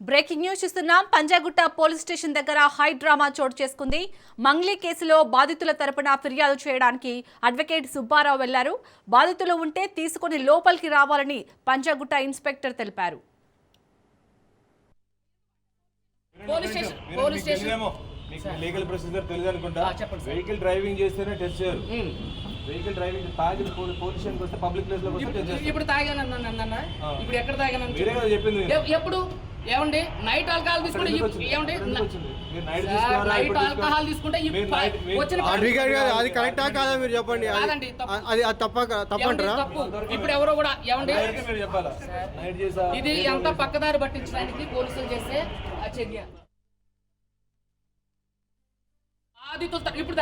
Breaking news చూస్తున్నాం. Panjagutta police station దగ్గర high drama చోటు చేసుకుంది. మంగ్లీ కేసులో బాధితుల తరపున ఫిర్యాదు చేయడానికి అడ్వకేట్ సుబ్బారావు వెళ్లారు. బాధితులు ఉంటే తీసుకుని లోపలికి రావాలని పంజాగుట్ట ఇన్స్పెక్టర్ తెలిపారు. లీగల్ ప్రొసీజర్ తెలియదు అనుకుంటా. వెహికల్ డ్రైవింగ్ చేస్తేనే టెస్ట్ చేయరు. వెహికల్ డ్రైవింగ్ తాగి పోలీస్ స్టేషన్కి వస్తే పబ్లిక్ ప్లేస్ లో ఇప్పుడు తాగానన్నా ఇప్పుడు ఎక్కడ తాగాను మీరే కదా చెప్పింది. ఎప్పుడు ఏమండి నైట్ ఆల్కహాల్ తీసుకుంటే ఏమండి నైట్ ఆల్కహాల్ తీసుకుంటే అది కరెక్టా కాదా మీరు చెప్పండి. అది తప్పంటారా? ఇప్పుడు ఎవరో కూడా ఏమండి మీరు చెప్పాలా నైట్ చేసా ఇది ఎంత పక్కదారి పట్టించడానికి పోలీసులు చేసే చర్య. ఇప్పుడు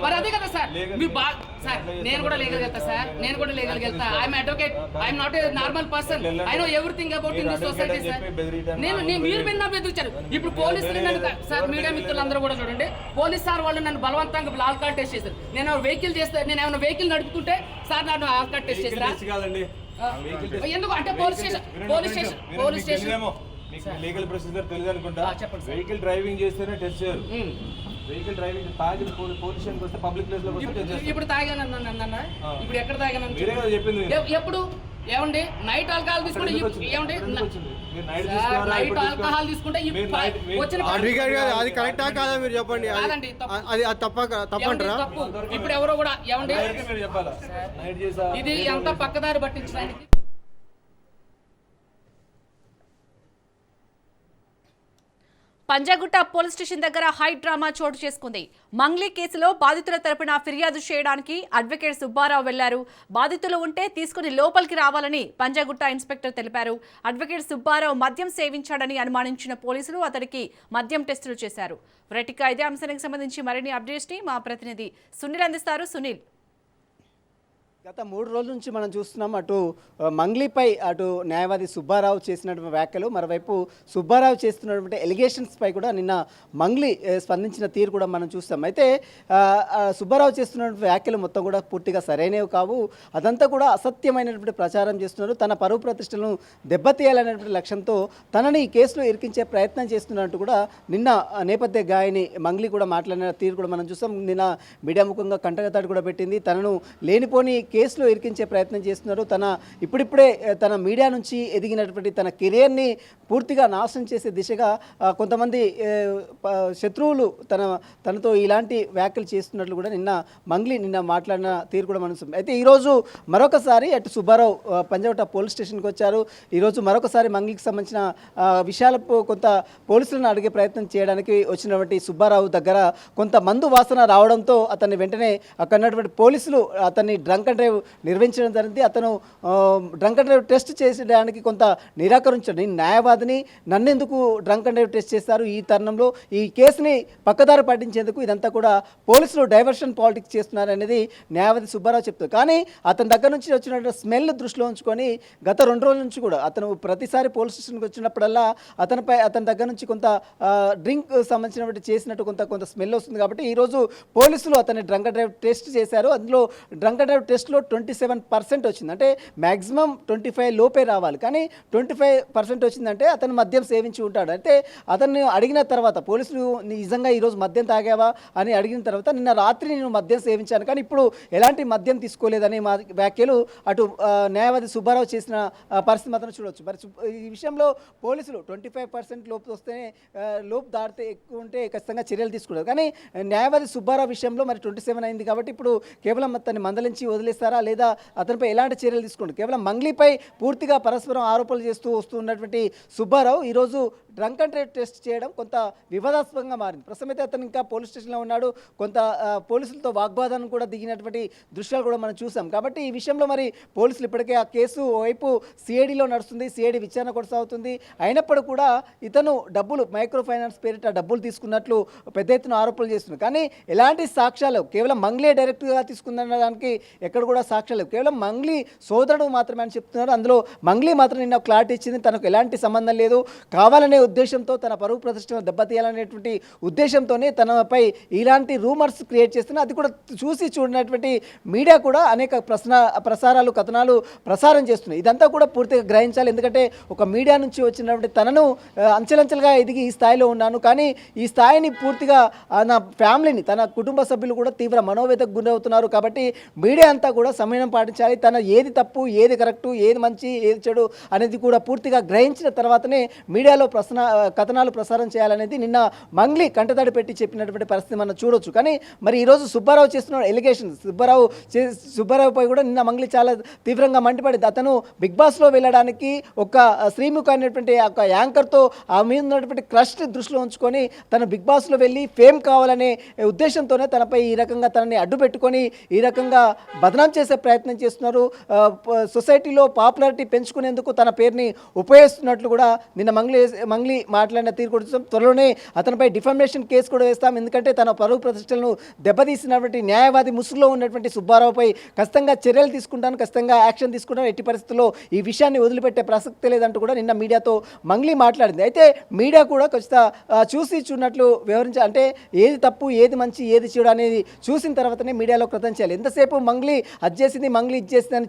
మరి అదే కదా సార్ మీరు సార్ నేను కూడా లీగల్ వెళ్తా సార్. నేను కూడా లీగల్ వెళ్తా. I'm advocate. I'm not a normal person. I know everything about in this society sir. మీరు విన్నా బెదిరించారు. ఇప్పుడు పోలీసులు నన్ను సార్ మీడియా మిత్రులందరూ కూడా చూడండి. పోలీస్ సార్ వాళ్ళు నన్ను బలవంతంగా ఆల్కహాల్ టెస్ట్ చేశారు. నేను వెహికల్ చేస్తే నేను ఏమైనా వెహికల్ నడుపుతుంటే సార్ నన్ను ఆల్కహాల్ టెస్ట్ చేస్తారా? ఎందుకు అంటే పోలీస్ స్టేషన్ లీగల్ ప్రొసీజర్ తెలియదు అనుకుంటా. వెహికల్ డ్రైవింగ్ చేస్తేనే టెస్ట్ చేయరు. వెహికల్ డ్రైవింగ్ తాగి పోలీస్ స్టేషన్కి వస్తే పబ్లిక్ ప్లేస్ లో ఇప్పుడు తాగానన్నా ఇప్పుడు ఎక్కడ తాగాను మీరే కదా చెప్పింది. ఎప్పుడు ఏమండి నైట్ ఆల్కహాల్ తీసుకుంటే ఏమండి నైట్ ఆల్కహాల్ తీసుకుంటే అది కరెక్టా కాదా మీరు చెప్పండి. అది తప్పంటారా? ఇప్పుడు ఎవరో కూడా ఏమండి మీరు చెప్పాలా నైట్ చేసా ఇది ఎంత పక్కదారి పట్టించడానికి. పంజాగుట్ట పోలీస్ స్టేషన్ దగ్గర హై డ్రామా చోటు చేసుకుంది. మంగ్లీ కేసులో బాధితుల తరపున ఫిర్యాదు చేయడానికి అడ్వకేట్ సుబ్బారావు వెళ్లారు. బాధితులు ఉంటే తీసుకుని లోపలికి రావాలని పంజాగుట్ట ఇన్స్పెక్టర్ తెలిపారు. అడ్వకేట్ సుబ్బారావు మద్యం సేవించాడని అనుమానించిన పోలీసులు అతడికి మద్యం టెస్టులు చేశారు. రైట్గా ఇదే అంశానికి సంబంధించి మరిన్ని అప్డేట్స్ ని మా ప్రతినిధి సునీల్ అందిస్తారు. సునీల్, గత 3 రోజుల నుంచి మనం చూస్తున్నాం అటు మంగ్లీపై అటు న్యాయవాది సుబ్బారావు చేసినటువంటి వ్యాఖ్యలు, మరోవైపు సుబ్బారావు చేస్తున్నటువంటి ఎలిగేషన్స్ పై కూడా నిన్న మంగ్లీ స్పందించిన తీరు కూడా మనం చూస్తాం. అయితే సుబ్బారావు చేస్తున్నటువంటి వ్యాఖ్యలు మొత్తం కూడా పూర్తిగా సరైనవి కావు. అదంతా కూడా అసత్యమైనటువంటి ప్రచారం చేస్తున్నారు. తన పరువు ప్రతిష్టలను దెబ్బతీయాలనేటువంటి లక్ష్యంతో తనని ఈ కేసులో ఇరికించే ప్రయత్నం చేస్తున్నట్టు కూడా నిన్న నేపథ్య గాయని మంగ్లీ కూడా మాట్లాడిన తీరు కూడా మనం చూస్తాం. నిన్న మీడియా ముఖంగా కంటగతాడు కూడా పెట్టింది. తనను లేనిపోని కేసులో ఇరికించే ప్రయత్నం చేస్తున్నారు. ఇప్పుడిప్పుడే తన మీడియా నుంచి ఎదిగినటువంటి తన కెరియర్ని పూర్తిగా నాశనం చేసే దిశగా కొంతమంది శత్రువులు తనతో ఇలాంటి వ్యాఖ్యలు చేస్తున్నట్లు కూడా మంగ్లీ మాట్లాడిన తీరు కూడా మనం. అయితే ఈరోజు మరొకసారి అటు సుబ్బారావు పంజాగుట్ట పోలీస్ స్టేషన్కి వచ్చారు. ఈరోజు మరొకసారి మంగ్లీకి సంబంధించిన విషయాలకు కొంత పోలీసులను అడిగే ప్రయత్నం చేయడానికి వచ్చినటువంటి సుబ్బారావు దగ్గర కొంత మందు వాసన రావడంతో అతన్ని వెంటనే అక్కడ ఉన్నటువంటి పోలీసులు అతన్ని డ్రంక్ అండ్ డ్రైవ్ నిర్వహించడం జరిగింది. అతను డ్రంక్ అండ్ డ్రైవ్ టెస్ట్ చేసేయడానికి కొంత నిరాకరించాడు. నేను న్యాయవాదిని, నన్నెందుకు డ్రంక్ అండ్ డ్రైవ్ టెస్ట్ చేస్తారు? ఈ తరుణంలో ఈ కేసుని పక్కదారి పట్టించేందుకు ఇదంతా కూడా పోలీసులు డైవర్షన్ పాలిటిక్స్ చేస్తున్నారు అనేది న్యాయవాది సుబ్బారావు చెప్తారు. కానీ అతని దగ్గర నుంచి వచ్చిన స్మెల్ దృష్టిలో ఉంచుకొని గత 2 రోజుల నుంచి కూడా అతను ప్రతిసారి పోలీస్ స్టేషన్కి వచ్చినప్పుడల్లా అతని దగ్గర నుంచి కొంత డ్రింక్ సంబంధించినటువంటి చేసినట్టు కొంత స్మెల్ వస్తుంది. కాబట్టి ఈరోజు పోలీసులు అతన్ని డ్రంక్ అండ్ డ్రైవ్ టెస్ట్ చేశారు. అందులో డ్రంక్ అండ్ డ్రైవ్ టెస్ట్లో 27% వచ్చింది. అంటే మ్యాక్సిమం 25 లోపే రావాలి, కానీ 25% వచ్చిందంటే అతను మద్యం సేవించి ఉంటాడు. అయితే అతన్ని అడిగిన తర్వాత పోలీసులు నిజంగా ఈరోజు మద్యం తాగావా అని అడిగిన తర్వాత నిన్న రాత్రి నేను మద్యం సేవించాను, కానీ ఇప్పుడు ఎలాంటి మద్యం తీసుకోలేదని మా వ్యాఖ్యలు అటు న్యాయవాది సుబ్బారావు చేసిన పరిస్థితి మాత్రం చూడవచ్చు. మరి ఈ విషయంలో పోలీసులు 25% లోపు వస్తేనే లోపు దాటితే ఎక్కువ ఉంటే ఖచ్చితంగా చర్యలు తీసుకుంటారు. కానీ న్యాయవాది సుబ్బారావు విషయంలో మరి 27 అయింది కాబట్టి ఇప్పుడు కేవలం అతన్ని మందలించి వదిలేస్తారా లేదా అతనిపై ఎలాంటి చర్యలు తీసుకుంటారు? కేవలం మంగ్లీపై పూర్తిగా పరస్పరం ఆరోపణలు చేస్తూ వస్తున్నటువంటి సుబ్బారావు ఈరోజు డ్రంక్ అండ్ డ్రైవ్ టెస్ట్ చేయడం కొంత వివాదాస్పదంగా మారింది. ప్రస్తుతం అయితే అతను ఇంకా పోలీస్ స్టేషన్లో ఉన్నాడు. కొంత పోలీసులతో వాగ్వాదాన్ని కూడా దిగినటువంటి దృశ్యాలు కూడా మనం చూసాం. కాబట్టి ఈ విషయంలో మరి పోలీసులు ఇప్పటికే ఆ కేసు వైపు సిఐడిలో నడుస్తుంది, సిఐడి విచారణ కొనసాగుతుంది. అయినప్పుడు కూడా ఇతను డబ్బులు మైక్రో ఫైనాన్స్ పేరిట డబ్బులు తీసుకున్నట్లు పెద్ద ఎత్తున ఆరోపణలు చేస్తున్నారు. కానీ ఎలాంటి సాక్ష్యాలు, కేవలం మంగ్లీ డైరెక్ట్గా తీసుకుందనడానికి ఎక్కడ కూడా సాక్ష్యాలు, కేవలం మంగ్లీ సోదరుడు మాత్రమే అని చెప్తున్నారు. అందులో మంగ్లీ మాత్రం నిన్న క్లారిటీ ఇచ్చింది, తనకు ఎలాంటి సంబంధం లేదు, కావాలనే ఉద్దేశంతో తన పరువు ప్రతిష్టను దెబ్బతీయాలనేటువంటి ఉద్దేశంతోనే తనపై ఇలాంటి రూమర్స్ క్రియేట్ చేస్తున్నా అది కూడా చూసి చూడనటువంటి మీడియా కూడా అనేక ప్రసారాలు కథనాలు ప్రసారం చేస్తున్నాయి. ఇదంతా కూడా పూర్తిగా గ్రహించాలి. ఎందుకంటే ఒక మీడియా నుంచి వచ్చినటువంటి తనను అంచెలంచెలుగా ఎదిగి ఈ స్థాయిలో ఉన్నాను, కానీ ఈ స్థాయిని పూర్తిగా నా ఫ్యామిలీని తన కుటుంబ సభ్యులు కూడా తీవ్ర మనోవేదకు గురవుతున్నారు. కాబట్టి మీడియా అంతా కూడా సమయం పాటించాలి. తన ఏది తప్పు ఏది కరెక్టు ఏది మంచి ఏది చెడు అనేది కూడా పూర్తిగా గ్రహించిన తర్వాతనే మీడియాలో కథనాలు ప్రసారం చేయాలనేది నిన్న మంగ్లీ కంటతడి పెట్టి చెప్పినటువంటి పరిస్థితి మనం చూడొచ్చు. కానీ మరి ఈరోజు సుబ్బారావు చేస్తున్న ఎలిగేషన్ సుబ్బారావుపై కూడా నిన్న మంగ్లీ చాలా తీవ్రంగా మండిపడింది. అతను బిగ్ బాస్లో వెళ్ళడానికి ఒక శ్రీముఖ అనేటువంటి ఒక యాంకర్తో ఆ మీద ఉన్నటువంటి క్రష్ని దృష్టిలో ఉంచుకొని తను బిగ్ బాస్లో వెళ్ళి ఫేమ్ కావాలనే ఉద్దేశంతోనే తనపై ఈ రకంగా తనని అడ్డు పెట్టుకొని ఈ రకంగా బదనాం చేసే ప్రయత్నం చేస్తున్నారు. సొసైటీలో పాపులారిటీ పెంచుకునేందుకు తన పేరుని ఉపయోగిస్తున్నట్లు కూడా నిన్న మంగ్లీ మాట్లాడిన తీరు కూడా చూస్తాం. త్వరలోనే అతనిపై డిఫమేషన్ కేసు కూడా వేస్తాం. ఎందుకంటే తన పరువు ప్రతిష్టలను దెబ్బతీసినటువంటి న్యాయవాది ముసుగులో ఉన్నటువంటి సుబ్బారావుపై ఖచ్చితంగా చర్యలు తీసుకుంటాను, ఖచ్చితంగా యాక్షన్ తీసుకుంటాను, ఎట్టి పరిస్థితుల్లో ఈ విషయాన్ని వదిలిపెట్టే ప్రసక్తి లేదంటూ కూడా నిన్న మీడియాతో మంగ్లీ మాట్లాడింది. అయితే మీడియా కూడా ఖచ్చితంగా చూసి చూడనట్లు వివరించాలి. అంటే ఏది తప్పు ఏది మంచి ఏది చెడు అనేది చూసిన తర్వాతనే మీడియాలో కథనం చేయాలి. ఎంతసేపు మంగ్లీ అది చేసింది మంగ్లీ ఇది చేసింది అని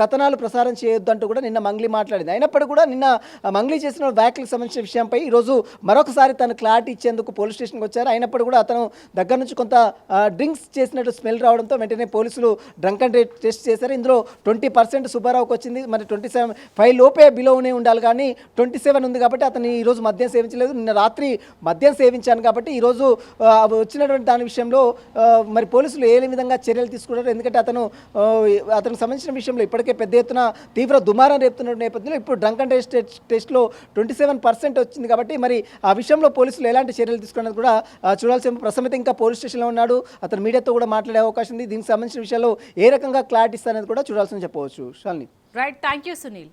కథనాలు ప్రసారం చేయొద్దు అంటూ కూడా నిన్న మంగ్లీ మాట్లాడింది. అయినప్పటికీ కూడా నిన్న మంగ్లీ చేసిన వ్యాఖ్యలకు సంబంధించిన విషయంపై ఈరోజు మరొకసారి తను క్లారిటీ ఇచ్చేందుకు పోలీస్ స్టేషన్కి వచ్చారు. అయినప్పుడు కూడా అతను దగ్గర నుంచి కొంత డ్రింక్స్ చేసినట్టు స్మెల్ రావడంతో వెంటనే పోలీసులు డ్రంక్ అండ్ డ్రైవ్ టెస్ట్ చేశారు. ఇందులో 20% సుబ్బారావుకి వచ్చింది. మరి 27 లోపే బిలోనే ఉండాలి, కానీ 27 ఉంది కాబట్టి అతను ఈరోజు మద్యం సేవించలేదు. నిన్న రాత్రి మద్యం సేవించాను కాబట్టి ఈరోజు వచ్చినటువంటి దాని విషయంలో మరి పోలీసులు ఏ విధంగా చర్యలు తీసుకున్నారు. ఎందుకంటే అతనికి సంబంధించిన విషయంలో ఇప్పటికే పెద్ద ఎత్తున తీవ్ర దుమారం రేపుతున్న నేపథ్యంలో ఇప్పుడు డ్రంక్ అండ్ డ్రైవ్ టెస్ట్లో 27% వచ్చింది కాబట్టి మరి ఆ విషయంలో పోలీసులు ఎలాంటి చర్యలు తీసుకున్నది కూడా చూడాల్సిన ప్రస్తుతం ఇంకా పోలీస్ స్టేషన్లో ఉన్నాడు. అతను మీడియాతో కూడా మాట్లాడే అవకాశం ఉంది. దీనికి సంబంధించిన విషయాల్లో ఏ రకంగా క్లారిటీ ఇస్తారనేది కూడా చూడాల్సింది చెప్పవచ్చు. Shalini. Right, thank you Sunil.